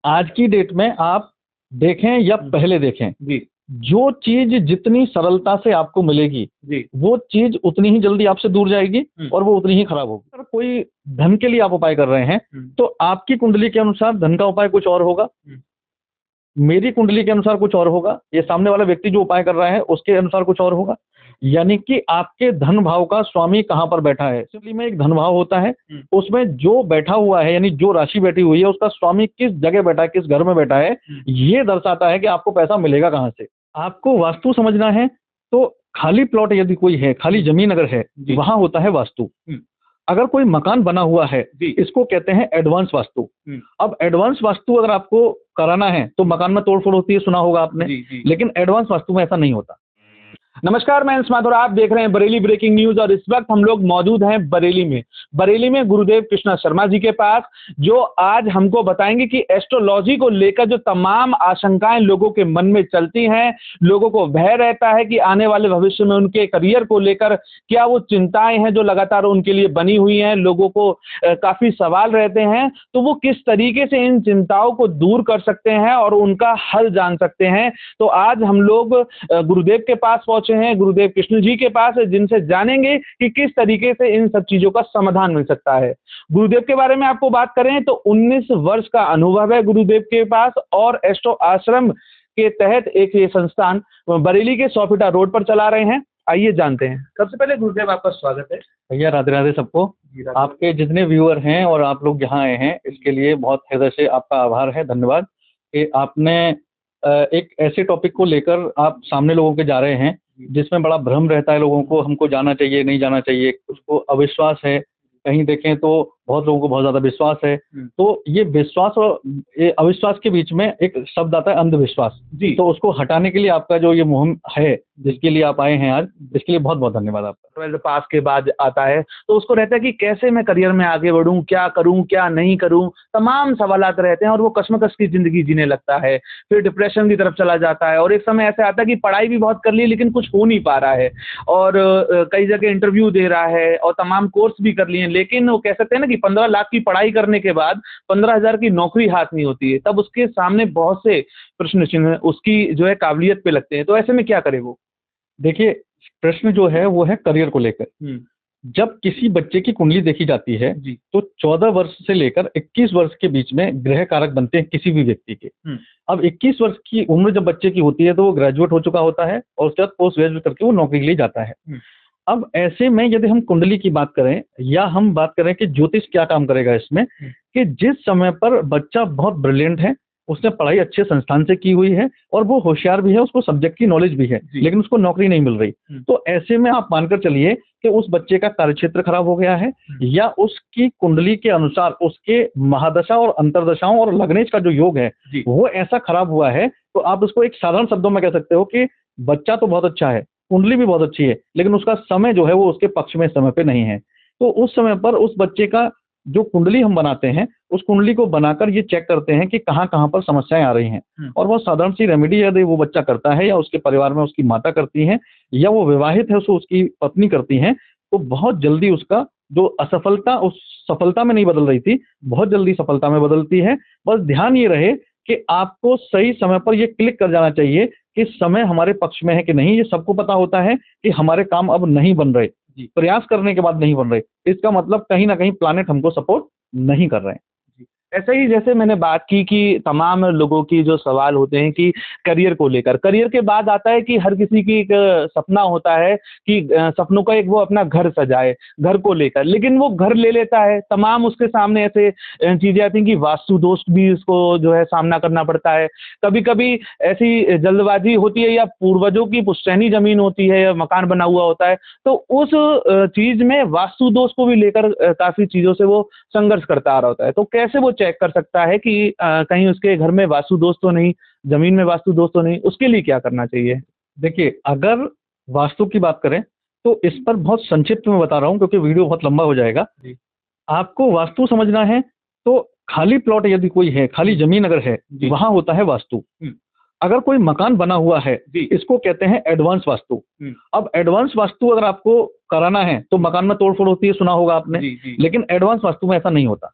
आज की डेट में आप देखें या पहले देखें, जी जो चीज जितनी सरलता से आपको मिलेगी जी वो चीज उतनी ही जल्दी आपसे दूर जाएगी और वो उतनी ही खराब होगी। अगर कोई धन के लिए आप उपाय कर रहे हैं तो आपकी कुंडली के अनुसार धन का उपाय कुछ और होगा, मेरी कुंडली के अनुसार कुछ और होगा, ये सामने वाला व्यक्ति जो उपाय कर रहा है उसके अनुसार कुछ और होगा। यानी कि आपके धन भाव का स्वामी कहाँ पर बैठा है, सिंपली में एक धन भाव होता है, उसमें जो बैठा हुआ है यानी जो राशि बैठी हुई है उसका स्वामी किस जगह बैठा है, किस घर में बैठा है, ये दर्शाता है कि आपको पैसा मिलेगा कहाँ से। आपको वास्तु समझना है तो खाली प्लॉट यदि कोई है, खाली जमीन अगर है, वहां होता है वास्तु। अगर कोई मकान बना हुआ है इसको कहते हैं एडवांस वास्तु। अब एडवांस वास्तु अगर आपको कराना है तो मकान में तोड़फोड़ होती है, सुना होगा आपने, लेकिन एडवांस वास्तु में ऐसा नहीं होता। नमस्कार, मैं अंश माथुर, आप देख रहे हैं बरेली ब्रेकिंग न्यूज और इस वक्त हम लोग मौजूद हैं बरेली में गुरुदेव कृष्णा शर्मा जी के पास, जो आज हमको बताएंगे कि एस्ट्रोलॉजी को लेकर जो तमाम आशंकाएं लोगों के मन में चलती हैं, लोगों को भय रहता है कि आने वाले भविष्य में उनके करियर को लेकर क्या वो चिंताएं हैं जो लगातार उनके लिए बनी हुई हैं, लोगों को काफी सवाल रहते हैं, तो वो किस तरीके से इन चिंताओं को दूर कर सकते हैं और उनका हल जान सकते हैं। तो आज हम लोग गुरुदेव के पास पहुंचे हैं, गुरुदेव कृष्ण जी के पास, जिनसे जानेंगे कि किस तरीके से इन सब चीजों का समाधान मिल सकता है। गुरुदेव के बारे में आपको बात करें तो 19 वर्ष का अनुभव है गुरुदेव के पास और एस्ट्रो आश्रम के तहत एक ये संस्थान बरेली के 100 फीटा रोड पर चला रहे हैं। आइए जानते हैं। सबसे पहले गुरुदेव आपका स्वागत है। भैया राधे राधे सबको। आपके जितने व्यूअर हैं और आप लोग यहाँ आए हैं इसके लिए बहुत हृदय से आपका आभार है, धन्यवाद कि आपने एक ऐसे टॉपिक को लेकर आप सामने लोगों के जा रहे हैं जिसमें बड़ा भ्रम रहता है लोगों को, हमको जाना चाहिए नहीं जाना चाहिए, कुछ को अविश्वास है, कहीं देखें तो बहुत लोगों को बहुत ज्यादा विश्वास है। तो ये विश्वास और ये अविश्वास के बीच में एक शब्द आता है अंधविश्वास जी, तो उसको हटाने के लिए आपका जो ये मुहिम है जिसके लिए आप आए हैं आज, इसके लिए बहुत बहुत धन्यवाद आपका। 12 पास के बाद आता है तो उसको रहता है कि कैसे मैं करियर में आगे बढ़ूं, क्या करूं क्या नहीं करूं, तमाम सवालात रहते हैं और वो कश्मकश की जिंदगी जीने लगता है, फिर डिप्रेशन की तरफ चला जाता है और एक समय ऐसे आता है कि पढ़ाई भी बहुत कर ली लेकिन कुछ हो नहीं पा रहा है और कई जगह इंटरव्यू दे रहा है और तमाम कोर्स भी कर लिए, लेकिन वो कह सकते हैं ना कि 15 लाख की पढ़ाई करने के बाद 15,000 की नौकरी हाथ नहीं होती है, तब उसके सामने बहुत से प्रश्न चिन्ह उसकी जो है काबिलियत पे लगते हैं। तो ऐसे में क्या करे वो? देखिए, प्रश्न जो है वो है करियर को लेकर। जब किसी बच्चे की कुंडली देखी जाती है तो 14 वर्ष से लेकर 21 वर्ष के बीच में ग्रह कारक बनते हैं किसी भी व्यक्ति के। अब 21 वर्ष की उम्र जब बच्चे की होती है तो वो ग्रेजुएट हो चुका होता है और उसके बाद पोस्ट ग्रेजुएट करके वो नौकरी के लिए जाता है। अब ऐसे में यदि हम कुंडली की बात करें या हम बात करें कि ज्योतिष क्या काम करेगा इसमें, कि जिस समय पर बच्चा बहुत ब्रिलियंट है, उसने पढ़ाई अच्छे संस्थान से की हुई है और वो होशियार भी है, उसको सब्जेक्ट की नॉलेज भी है, लेकिन उसको नौकरी नहीं मिल रही, तो ऐसे में आप मानकर चलिए कि उस बच्चे का कार्यक्षेत्र खराब हो गया है या उसकी कुंडली के अनुसार उसके महादशा और अंतरदशाओं और लग्नेश का जो योग है वो ऐसा खराब हुआ है। तो आप उसको एक साधारण शब्दों में कह सकते हो कि बच्चा तो बहुत अच्छा है, कुंडली भी बहुत अच्छी है, लेकिन उसका समय जो है वो उसके पक्ष में समय पे नहीं है। तो उस समय पर उस बच्चे का जो कुंडली हम बनाते हैं, उस कुंडली को बनाकर ये चेक करते हैं कि कहाँ कहाँ पर समस्याएं आ रही हैं और वो साधारण सी रेमेडी यदि वो बच्चा करता है या उसके परिवार में उसकी माता करती है या वो विवाहित है उसको उसकी पत्नी करती है, तो बहुत जल्दी उसका जो असफलता उस सफलता में नहीं बदल रही थी, बहुत जल्दी सफलता में बदलती है। बस ध्यान ये रहे कि आपको सही समय पर ये क्लिक कर जाना चाहिए कि समय हमारे पक्ष में है कि नहीं। ये सबको पता होता है कि हमारे काम अब नहीं बन रहे, प्रयास करने के बाद नहीं बन रहे, इसका मतलब कहीं ना कहीं प्लैनेट हमको सपोर्ट नहीं कर रहे हैं। ऐसे ही जैसे मैंने बात की कि तमाम लोगों की जो सवाल होते हैं कि करियर को लेकर, करियर के बाद आता है कि हर किसी की एक सपना होता है कि सपनों का एक वो अपना घर सजाए, घर को लेकर, लेकिन वो घर ले लेता है, तमाम उसके सामने ऐसे चीजें आती हैं कि वास्तु दोष भी उसको जो है सामना करना पड़ता है। कभी कभी ऐसी जल्दबाजी होती है या पूर्वजों की पुश्तैनी जमीन होती है या मकान बना हुआ होता है, तो उस चीज में वास्तु दोष को भी लेकर काफी चीजों से वो संघर्ष करता आ रहा होता है। तो कैसे वो चेक कर सकता है कि कहीं उसके घर में वास्तु दोष तो नहीं, जमीन में वास्तु दोष तो नहीं, उसके लिए क्या करना चाहिए? देखिए, अगर वास्तु की बात करें तो इस पर बहुत संक्षिप्त में बता रहा हूं क्योंकि वीडियो बहुत लंबा हो जाएगा। आपको वास्तु समझना है तो खाली प्लॉट यदि कोई है, खाली जमीन अगर है, वहां होता है वास्तु। अगर कोई मकान बना हुआ है, इसको कहते हैं एडवांस वास्तु। अब एडवांस वास्तु अगर आपको कराना है तो मकान में तोड़फोड़ होती है, सुना होगा आपने, लेकिन एडवांस वास्तु में ऐसा नहीं होता।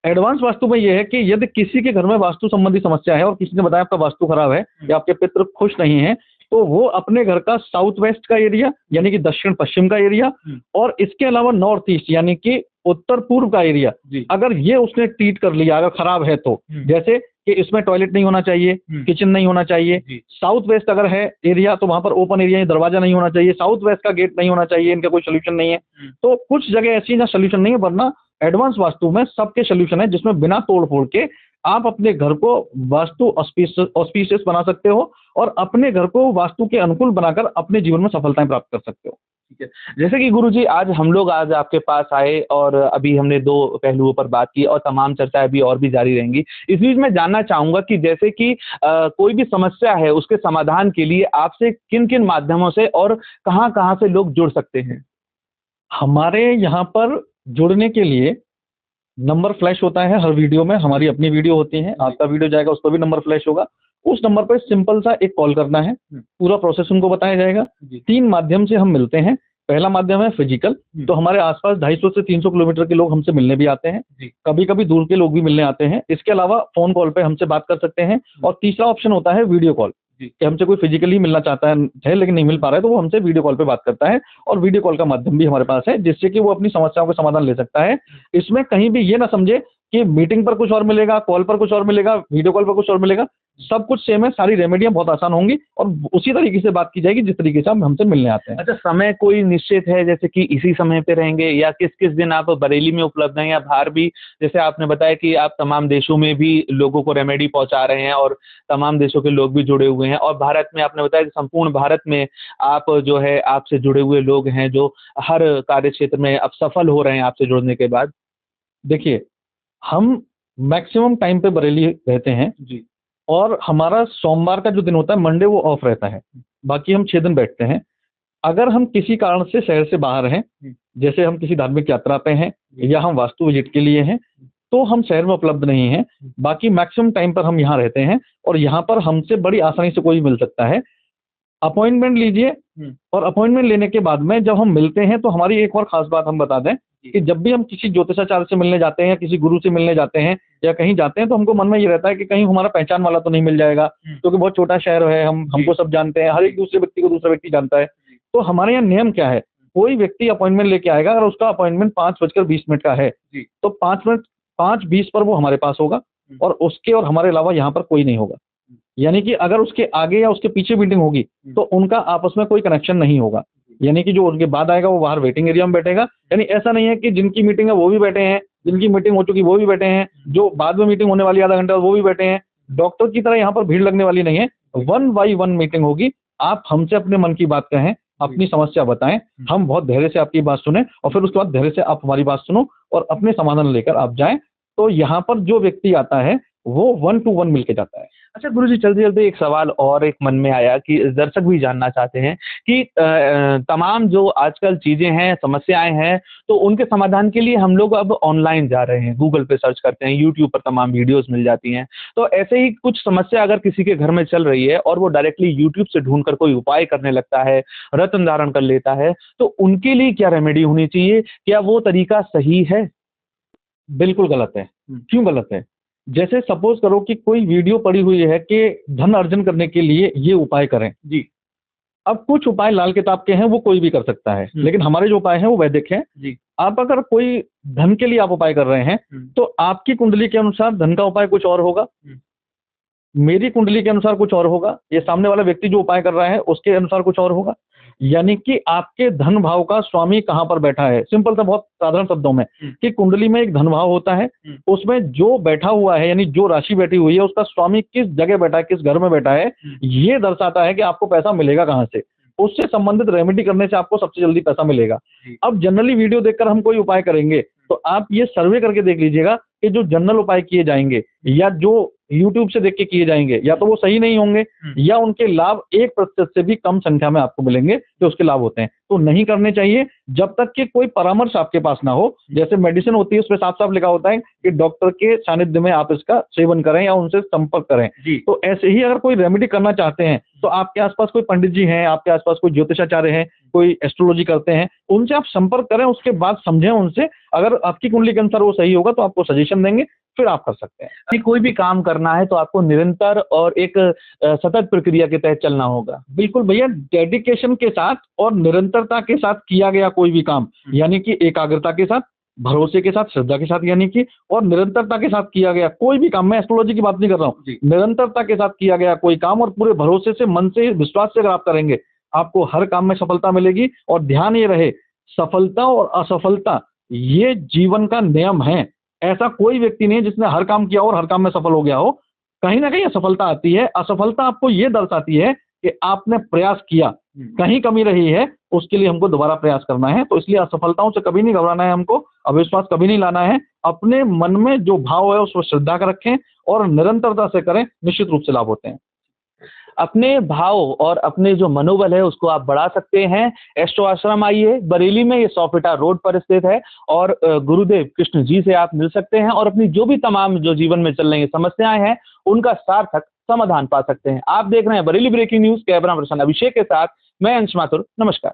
एडवांस वास्तु में ये है कि यदि किसी के घर में वास्तु संबंधी समस्या है और किसी ने बताया आपका वास्तु खराब है या आपके पितृ खुश नहीं है, तो वो अपने घर का साउथ वेस्ट का एरिया यानी कि दक्षिण पश्चिम का एरिया और इसके अलावा नॉर्थ ईस्ट यानी कि उत्तर पूर्व का एरिया, अगर ये उसने ट्रीट कर लिया, अगर खराब है तो, जैसे कि इसमें टॉयलेट नहीं होना चाहिए, किचन नहीं होना चाहिए, साउथ वेस्ट अगर है एरिया तो वहां पर ओपन एरिया, दरवाजा नहीं होना चाहिए, साउथ वेस्ट का गेट नहीं होना चाहिए, इनका कोई सोल्यूशन नहीं है। तो कुछ जगह ऐसी जहाँ सोल्यूशन नहीं है, वरना एडवांस वास्तु में सबके सोल्यूशन है, जिसमें बिना तोड़ फोड़ के आप अपने घर को वास्तु ऑस्पिशियस बना सकते हो और अपने घर को वास्तु के अनुकूल बनाकर अपने जीवन में सफलताएं प्राप्त कर सकते हो। ठीक है, जैसे कि गुरुजी आज आपके पास आए और अभी हमने 2 पहलुओं पर बात की और तमाम चर्चाएं अभी और भी जारी रहेंगी। इस बीच मैं जानना चाहूंगा कि जैसे कि कोई भी समस्या है उसके समाधान के लिए आपसे किन-किन माध्यमों से और कहां-कहां से लोग जुड़ सकते हैं? हमारे यहाँ पर जुड़ने के लिए नंबर फ्लैश होता है हर वीडियो में, हमारी अपनी वीडियो होती है, आपका वीडियो जाएगा उस पर भी नंबर फ्लैश होगा। उस नंबर पर सिंपल सा एक कॉल करना है, पूरा प्रोसेस उनको बताया जाएगा। 3 माध्यम से हम मिलते हैं। पहला माध्यम है फिजिकल, तो हमारे आसपास 250 से 300 किलोमीटर के लोग हमसे मिलने भी आते हैं, कभी कभी दूर के लोग भी मिलने आते हैं। इसके अलावा फोन कॉल पे हमसे बात कर सकते हैं। और तीसरा ऑप्शन होता है वीडियो कॉल, कि हमसे कोई फिजिकली मिलना चाहता है लेकिन नहीं मिल पा रहा है, तो वो हमसे वीडियो कॉल पे बात करता है। और वीडियो कॉल का माध्यम भी हमारे पास है, जिससे कि वो अपनी समस्याओं का समाधान ले सकता है। इसमें कहीं भी ये ना समझे कि मीटिंग पर कुछ और मिलेगा, कॉल पर कुछ और मिलेगा, वीडियो कॉल पर कुछ और मिलेगा। सब कुछ सेम है, सारी रेमेडियां बहुत आसान होंगी और उसी तरीके से बात की जाएगी जिस तरीके से आप हमसे मिलने आते हैं। अच्छा, समय कोई निश्चित है, जैसे कि इसी समय पे रहेंगे या किस-किस दिन आप बरेली में उपलब्ध हैं या बाहर भी? जैसे आपने बताया कि आप तमाम देशों में भी लोगों को रेमेडी पहुंचा रहे हैं और तमाम देशों के लोग भी जुड़े हुए हैं और भारत में आपने बताया कि संपूर्ण भारत में आप जो है आपसे जुड़े हुए लोग हैं जो हर कार्य क्षेत्र में अब सफल हो रहे हैं आपसे जुड़ने के बाद। देखिए, हम मैक्सिमम टाइम पे बरेली रहते हैं जी। और हमारा सोमवार का जो दिन होता है, मंडे, वो ऑफ रहता है। बाकी हम 6 दिन बैठते हैं। अगर हम किसी कारण से शहर से बाहर हैं, जैसे हम किसी धार्मिक यात्रा पे हैं या हम वास्तु विजिट के लिए हैं, तो हम शहर में उपलब्ध नहीं हैं। बाकी मैक्सिमम टाइम पर हम यहाँ रहते हैं और यहाँ पर हमसे बड़ी आसानी से कोई मिल सकता है। अपॉइंटमेंट लीजिए और अपॉइंटमेंट लेने के बाद में जब हम मिलते हैं तो हमारी एक और खास बात हम बता दें कि जब भी हम किसी ज्योतिषाचार्य से मिलने जाते हैं या किसी गुरु से मिलने जाते हैं या कहीं जाते हैं, तो हमको मन में ये रहता है कि कहीं हमारा पहचान वाला तो नहीं मिल जाएगा, क्योंकि बहुत छोटा शहर है, हमको सब जानते हैं, हर एक दूसरे व्यक्ति को दूसरा व्यक्ति जानता है। तो हमारे यहाँ नियम क्या है, कोई व्यक्ति अपॉइंटमेंट लेके आएगा, अगर उसका अपॉइंटमेंट 5:20 का है तो 5:20 पर वो हमारे पास होगा और उसके और हमारे अलावा यहाँ पर कोई नहीं होगा। यानी कि अगर उसके आगे या उसके पीछे मीटिंग होगी तो उनका आपस में कोई कनेक्शन नहीं होगा। यानी कि जो उनके बाद आएगा वो बाहर वेटिंग एरिया में बैठेगा। यानी ऐसा नहीं है कि जिनकी मीटिंग है वो भी बैठे हैं, जिनकी मीटिंग हो चुकी वो भी बैठे हैं, जो बाद में मीटिंग होने वाली आधा घंटा वो भी बैठे हैं। डॉक्टर की तरह यहाँ पर भीड़ लगने वाली नहीं है, 1 बाई 1 मीटिंग होगी। आप हमसे अपने मन की बात कहें, अपनी समस्या बताएं, हम बहुत धैर्य से आपकी बात सुने और फिर उसके बाद धैर्य से आप हमारी बात सुनो और अपने समाधान लेकर आप जाएं। तो यहाँ पर जो व्यक्ति आता है वो 1 to 1 मिलके जाता है। अच्छा गुरुजी, चलते-चलते एक सवाल और एक मन में आया कि दर्शक भी जानना चाहते हैं कि तमाम जो आजकल चीज़ें हैं, समस्याएँ हैं, तो उनके समाधान के लिए हम लोग अब ऑनलाइन जा रहे हैं, गूगल पे सर्च करते हैं, यूट्यूब पर तमाम वीडियोज़ मिल जाती हैं। तो ऐसे ही कुछ समस्या अगर किसी के घर में चल रही है और वो डायरेक्टली यूट्यूब से ढूँढ कर कोई उपाय करने लगता है, रत्न धारण कर लेता है, तो उनके लिए क्या रेमेडी होनी चाहिए? क्या वो तरीका सही है? बिल्कुल गलत है। क्यों गलत है? जैसे सपोज करो कि कोई वीडियो पड़ी हुई है कि धन अर्जन करने के लिए ये उपाय करें। जी। अब कुछ उपाय लाल किताब के हैं, वो कोई भी कर सकता है, लेकिन हमारे जो उपाय हैं वो वैदिक हैं। जी। आप अगर कोई धन के लिए आप उपाय कर रहे हैं तो आपकी कुंडली के अनुसार धन का उपाय कुछ और होगा, मेरी कुंडली के अनुसार कुछ और होगा, ये सामने वाला व्यक्ति जो उपाय कर रहा है उसके अनुसार कुछ और होगा। यानी कि आपके धन भाव का स्वामी कहाँ पर बैठा है, सिंपल सा बहुत साधारण शब्दों में कि कुंडली में एक धन भाव होता है, उसमें जो बैठा हुआ है यानी जो राशि बैठी हुई है उसका स्वामी किस जगह बैठा है, किस घर में बैठा है, ये दर्शाता है कि आपको पैसा मिलेगा कहाँ से। उससे संबंधित रेमेडी करने से आपको सबसे जल्दी पैसा मिलेगा। अब जनरली वीडियो देखकर हम कोई उपाय करेंगे तो आप ये सर्वे करके देख लीजिएगा कि जो जनरल उपाय किए जाएंगे या जो YouTube से देख के किए जाएंगे या तो वो सही नहीं होंगे या उनके लाभ 1% से भी कम संख्या में आपको मिलेंगे जो उसके लाभ होते हैं। तो नहीं करने चाहिए जब तक कि कोई परामर्श आपके पास ना हो। जैसे मेडिसिन होती है उसमें साफ साफ लिखा होता है कि डॉक्टर के सानिध्य में आप इसका सेवन करें या उनसे संपर्क करें। तो ऐसे ही अगर कोई रेमेडी करना चाहते हैं तो आपके आसपास कोई पंडित जी हैं, आपके आसपास कोई ज्योतिषाचार्य हैं कोई एस्ट्रोलॉजी करते हैं, उनसे आप संपर्क करें, उसके बाद समझें उनसे। अगर आपकी कुंडली के अनुसार वो सही होगा तो आपको सजेशन देंगे, फिर आप कर सकते हैं। यदि कोई भी काम करना है तो आपको निरंतर और एक सतत प्रक्रिया के तहत चलना होगा। बिल्कुल भैया, डेडिकेशन के साथ और निरंतरता के साथ किया गया कोई भी काम, यानी कि एकाग्रता के साथ, भरोसे के साथ, श्रद्धा के साथ, यानी कि और निरंतरता के साथ किया गया कोई भी काम, मैं एस्ट्रोलॉजी की बात नहीं कर रहा हूँ, निरंतरता के साथ किया गया कोई काम और पूरे भरोसे से, मन से, विश्वास से अगर आप करेंगे, आपको हर काम में सफलता मिलेगी। और ध्यान ये रहे, सफलता और असफलता ये जीवन का नियम है। ऐसा कोई व्यक्ति नहीं है जिसने हर काम किया और हर काम में सफल हो गया हो। कहीं ना कहीं असफलता आती है। असफलता आपको ये दर्शाती है कि आपने प्रयास किया, कहीं कमी रही है, उसके लिए हमको दोबारा प्रयास करना है। तो इसलिए असफलताओं से कभी नहीं घबराना है, हमको अविश्वास कभी नहीं लाना है। अपने मन में जो भाव है उसको श्रद्धा का रखें और निरंतरता से करें, निश्चित रूप से लाभ होते हैं। अपने भाव और अपने जो मनोबल है उसको आप बढ़ा सकते हैं। एस्ट्रो आश्रम आइए, बरेली में, ये 100 फीटा रोड पर स्थित है और गुरुदेव कृष्ण जी से आप मिल सकते हैं और अपनी जो भी तमाम जो जीवन में चल रही समस्याएं हैं उनका सार्थक समाधान पा सकते हैं। आप देख रहे हैं Bareilly breaking news, camera person Abhishek के साथ मैं अंश माथुर। नमस्कार।